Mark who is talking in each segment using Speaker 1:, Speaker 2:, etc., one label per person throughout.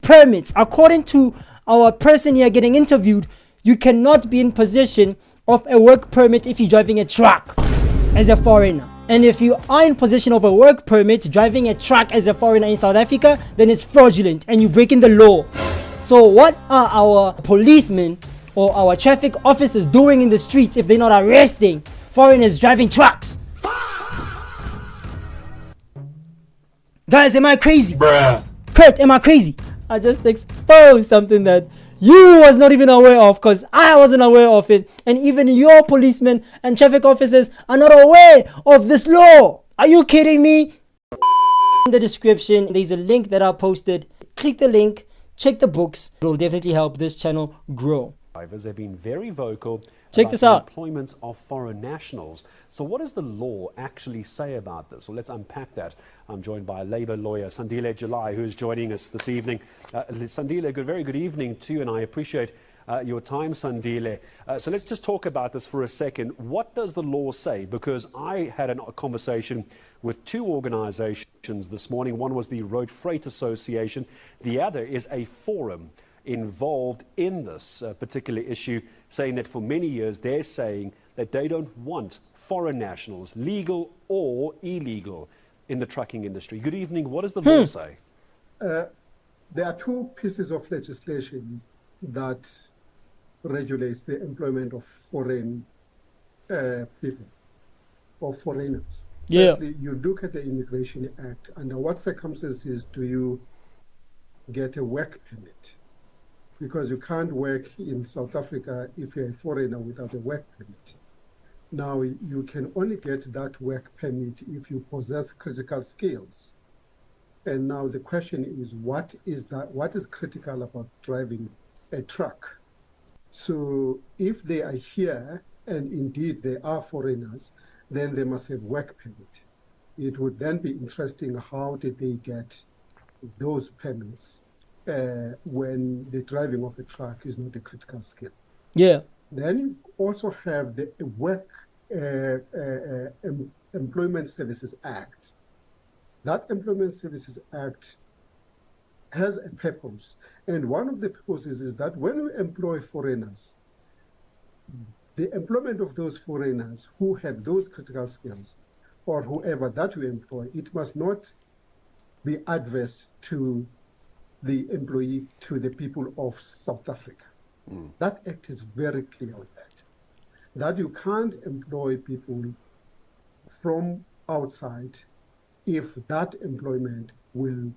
Speaker 1: permits. According to our person here getting interviewed, you cannot be in possession of a work permit if you're driving a truck as a foreigner. And if you are in possession of a work permit driving a truck as a foreigner in South Africa, then it's fraudulent and you're breaking the law. So what are our policemen or our traffic officers doing in the streets if they're not arresting foreigners driving trucks? Guys, am I crazy?
Speaker 2: Bruh.
Speaker 1: Kurt, am I crazy? I just exposed something that you was not even aware of, because I wasn't aware of it, and even your policemen and traffic officers are not aware of this law. Are you kidding me? In the description, there's a link that I posted. Click the link, check the books. It will definitely help this channel grow.
Speaker 3: Drivers have been very vocal
Speaker 1: Check this out.
Speaker 3: the employment of foreign nationals. So what does the law actually say about this? So let's unpack that. I'm joined by Labour lawyer Sandile July, who is joining us this evening. Sandile, very good evening to you, and I appreciate your time, Sandile. So let's just talk about this for a second. What does the law say? Because I had a conversation with two organizations this morning. One was the Road Freight Association. The other is a forum involved in this particular issue, saying that for many years they're saying that they don't want foreign nationals, legal or illegal, in the trucking industry. Good evening. What does the law say?
Speaker 4: There are two pieces of legislation that regulates the employment of foreign people or foreigners.
Speaker 1: Yeah.
Speaker 4: Firstly, you look at the Immigration Act. Under what circumstances do you get a work permit? Because you can't work in South Africa if you're a foreigner without a work permit. Now, you can only get that work permit if you possess critical skills. And now the question is, what is critical about driving a truck? So if they are here, and indeed they are foreigners, then they must have work permit. It would then be interesting, how did they get those permits when the driving of a truck is not a critical skill?
Speaker 1: Yeah.
Speaker 4: Then you also have the Employment Services Act. That Employment Services Act has a purpose. And one of the purposes is that when you employ foreigners, the employment of those foreigners who have those critical skills, or whoever that you employ, it must not be adverse to the employee, to the people of South Africa. That act is very clear on that you can't employ people from outside if that employment will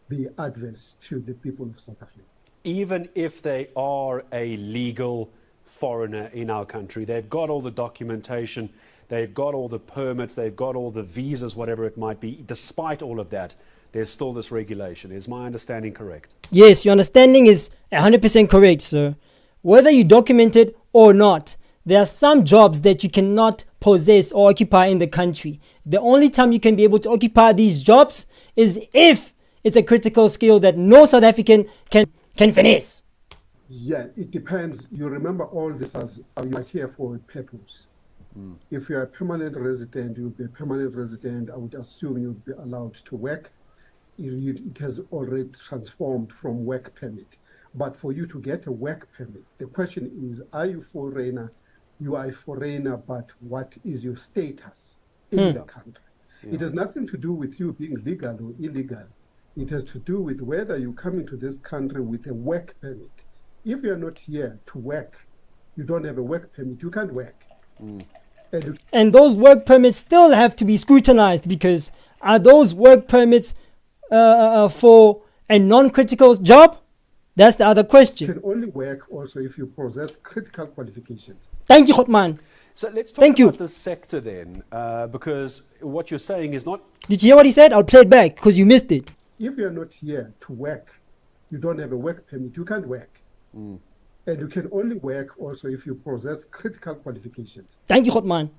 Speaker 4: be adverse to the people of South Africa.
Speaker 3: Even if they are a legal foreigner in our country, they've got all the documentation, they've got all the permits, they've got all the visas, whatever it might be, despite all of that, there's still this regulation. Is my understanding correct?
Speaker 1: Yes, your understanding is 100% correct, sir. Whether you document it or not, there are some jobs that you cannot possess or occupy in the country. The only time you can be able to occupy these jobs is if it's a critical skill that no South African can finesse.
Speaker 4: Yeah, it depends. You remember all this as you are here for a purpose. If you're a permanent resident, you'll be a permanent resident. I would assume you'll be allowed to work. It has already transformed from work permit. But for you to get a work permit, the question is, are you foreigner? You are a foreigner, but what is your status in the country? It has nothing to do with you being legal or illegal. It has to do with whether you come into this country with a work permit. If you're not here to work, you don't have a work permit, you can't work.
Speaker 1: And those work permits still have to be scrutinized, because are those work permits for a non-critical job? That's the other question.
Speaker 4: You can only work also if you possess critical qualifications.
Speaker 1: Thank you, Hotman.
Speaker 3: So let's talk about the sector then, because what you're saying is not...
Speaker 1: Did you hear what he said? I'll play it back because you missed it.
Speaker 4: If you're not here to work, you don't have a work permit, you can't work. And you can only work also if you possess critical qualifications.
Speaker 1: Thank you, Hotman.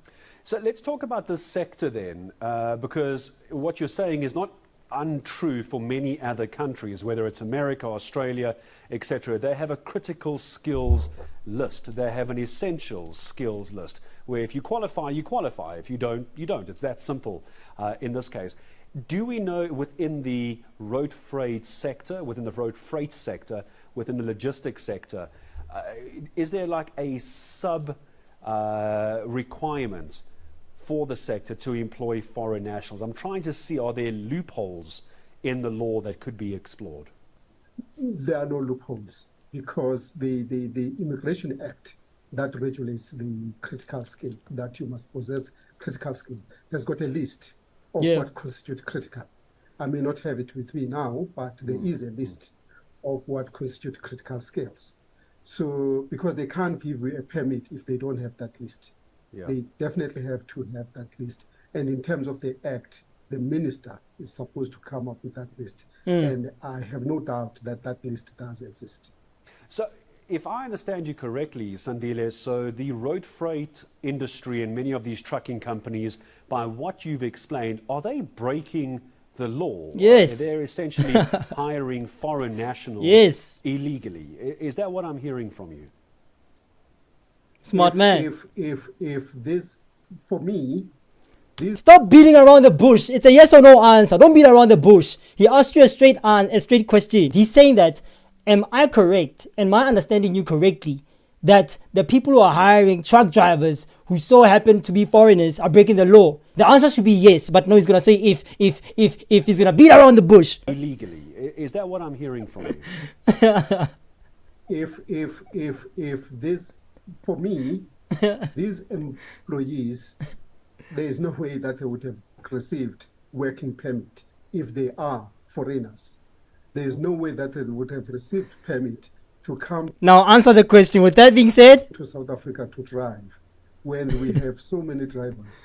Speaker 3: So let's talk about this sector then, because what you're saying is not untrue for many other countries, whether it's America, Australia, etc. They have a critical skills list. They have an essential skills list, where if you qualify, you qualify. If you don't, you don't. It's that simple in this case. Do we know within the road freight sector, within the logistics sector, is there like a sub requirement for the sector to employ foreign nationals? I'm trying to see, are there loopholes in the law that could be explored?
Speaker 4: There are no loopholes because the Immigration Act that regulates the critical skill, that you must possess critical skill, has got a list of what constitutes critical. I may not have it with me now, but there is a list of what constitutes critical skills. So, because they can't give you a permit if they don't have that list. Yeah. They definitely have to have that list. And in terms of the Act, the minister is supposed to come up with that list. And I have no doubt that that list does exist.
Speaker 3: So, if I understand you correctly, Sandile, so the road freight industry and many of these trucking companies, by what you've explained, are they breaking the law?
Speaker 1: Yes.
Speaker 3: They're essentially hiring foreign nationals illegally. Is that what I'm hearing from you?
Speaker 1: Smart man.
Speaker 4: If this, for me,
Speaker 1: stop beating around the bush. It's a yes or no answer. Don't beat around the bush. He asked you a straight question. He's saying that, am I correct? Am I understanding you correctly? That the people who are hiring truck drivers who so happen to be foreigners are breaking the law? The answer should be yes, but no, he's gonna say if he's gonna beat around the bush.
Speaker 3: Illegally. Is that what I'm hearing from you?
Speaker 4: if this, for me, these employees, there is no way that they would have received working permit if they are foreigners. There is no way that they would have received permit to come.
Speaker 1: Now answer the question. With that being said,
Speaker 4: to South Africa to drive, when we have so many drivers,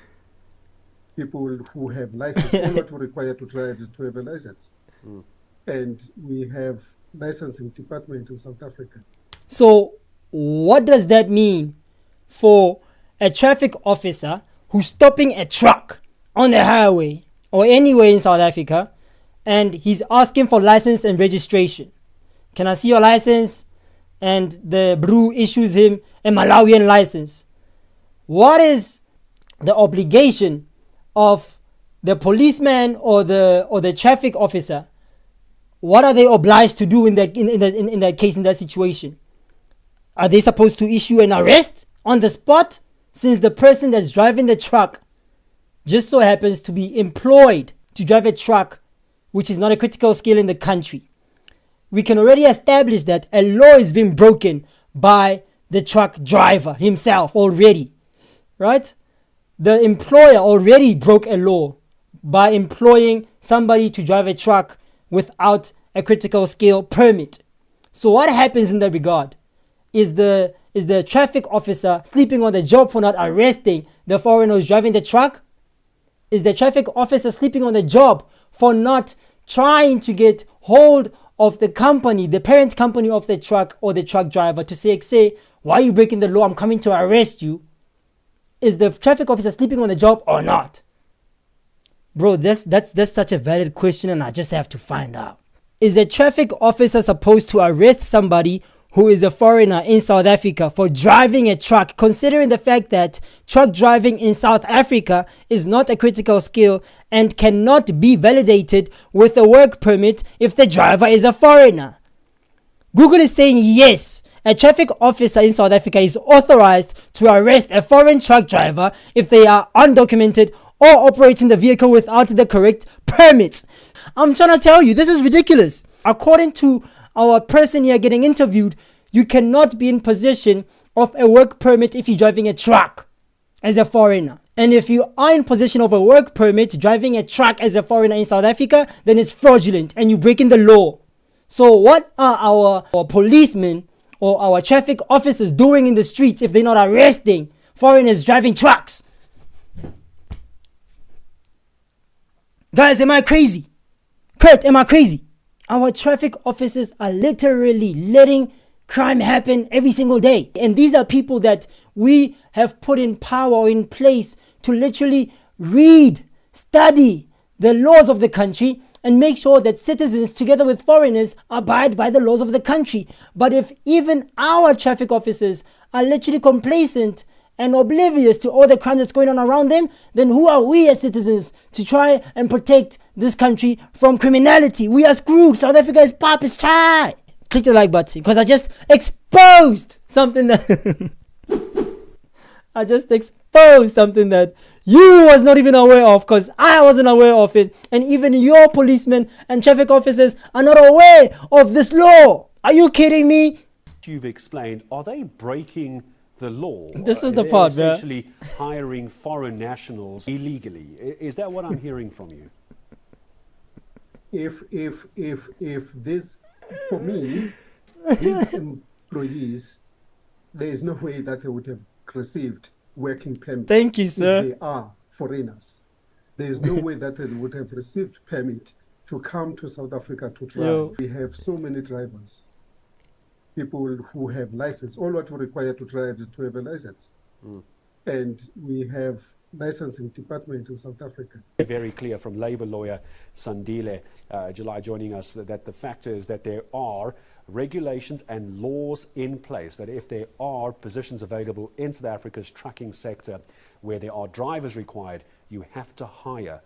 Speaker 4: people who have license, all what we require to drive is to have a license. And we have licensing department in South Africa.
Speaker 1: So what does that mean for a traffic officer who's stopping a truck on the highway or anywhere in South Africa, and he's asking for license and registration? Can I see your license? And the Brew issues him a Malawian license. What is the obligation of the policeman or the traffic officer? What are they obliged to do in that case, in that situation? Are they supposed to issue an arrest on the spot, since the person that's driving the truck just so happens to be employed to drive a truck which is not a critical skill in the country? We can already establish that a law is being broken by the truck driver himself already, right? The employer already broke a law by employing somebody to drive a truck without a critical skill permit. So what happens in that regard? Is the traffic officer sleeping on the job for not arresting the foreigner who's driving the truck? Is the traffic officer sleeping on the job for not trying to get hold of the company, the parent company of the truck or the truck driver, to say, why are you breaking the law? I'm coming to arrest you. Is the traffic officer sleeping on the job or not? Bro, that's such a valid question, and I just have to find out. Is a traffic officer supposed to arrest somebody who is a foreigner in South Africa for driving a truck, considering the fact that truck driving in South Africa is not a critical skill and cannot be validated with a work permit if the driver is a foreigner? Google is saying yes, a traffic officer in South Africa is authorized to arrest a foreign truck driver if they are undocumented or operating the vehicle without the correct permits. I'm trying to tell you, this is ridiculous. According to our person here getting interviewed, you cannot be in possession of a work permit if you're driving a truck as a foreigner. And if you are in possession of a work permit driving a truck as a foreigner in South Africa, then it's fraudulent and you're breaking the law. So what are our policemen or our traffic officers doing in the streets if they're not arresting foreigners driving trucks? Guys, am I crazy? Kurt, am I crazy? Our traffic officers are literally letting crime happen every single day. And these are people that we have put in power or in place to literally read, study the laws of the country and make sure that citizens, together with foreigners, abide by the laws of the country. But if even our traffic officers are literally complacent and oblivious to all the crime that's going on around them, then who are we as citizens to try and protect this country from criminality? We are screwed. South Africa is pop, is chai. Click the like button because I just exposed something that I just exposed something that you was not even aware of, because I wasn't aware of it, and even your policemen and traffic officers are not aware of this law. Are you kidding me?
Speaker 3: You've explained, are they breaking the law?
Speaker 1: This is the part, man.
Speaker 3: Essentially hiring foreign nationals illegally. Is that what I'm hearing from you?
Speaker 4: If this, for me, these employees, there is no way that they would have received working permit.
Speaker 1: Thank you, sir.
Speaker 4: If they are foreigners. There is no way that they would have received permit to come to South Africa to drive.
Speaker 1: Yo.
Speaker 4: We have so many drivers, people who have license. All what we require to drive is to have a license. And we have licensing department in South Africa.
Speaker 3: Very clear from Labour lawyer Sandile July joining us that the fact is that there are regulations and laws in place that if there are positions available in South Africa's trucking sector where there are drivers required, you have to hire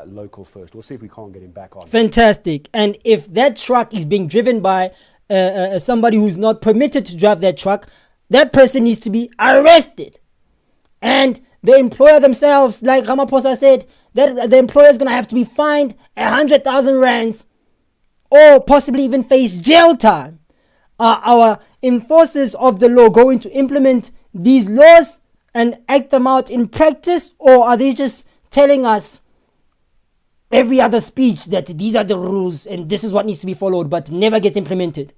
Speaker 3: local first. We'll see if we can't get him back on.
Speaker 1: Fantastic. And if that truck is being driven by somebody who's not permitted to drive that truck, that person needs to be arrested. And the employer themselves, like Ramaphosa said, that the employer is going to have to be fined 100,000 rands or possibly even face jail time. Are our enforcers of the law going to implement these laws and act them out in practice, or are they just telling us every other speech that these are the rules and this is what needs to be followed but never gets implemented?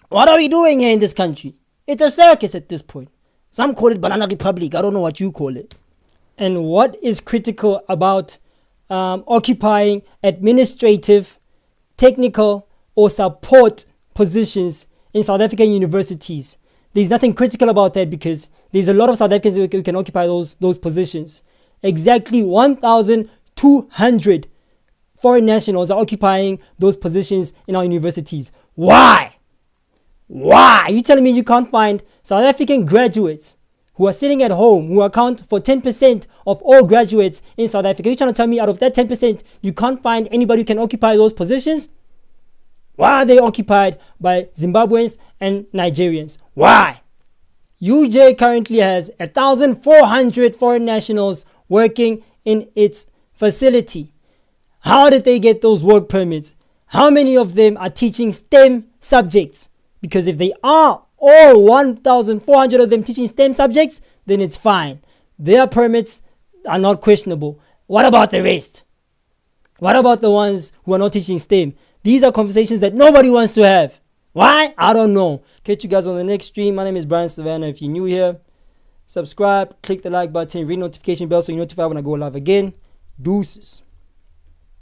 Speaker 1: What are we doing here in this country? It's a circus at this point. Some call it Banana Republic. I don't know what you call it. And what is critical about occupying administrative, technical, or support positions in South African universities? There's nothing critical about that because there's a lot of South Africans who can occupy those positions. Exactly 1,200 foreign nationals are occupying those positions in our universities. Why? Why? Are you telling me you can't find South African graduates who are sitting at home, who account for 10% of all graduates in South Africa? You're trying to tell me out of that 10%, you can't find anybody who can occupy those positions? Why are they occupied by Zimbabweans and Nigerians? Why? UJ currently has 1,400 foreign nationals working in its facility. How did they get those work permits? How many of them are teaching STEM subjects? Because if they are all 1,400 of them teaching STEM subjects, then it's fine. Their permits are not questionable. What about the rest? What about the ones who are not teaching STEM? These are conversations that nobody wants to have. Why? I don't know. Catch you guys on the next stream. My name is Brian Savannah. If you're new here, subscribe, click the like button, ring notification bell so you're notified when I go live again. Deuces.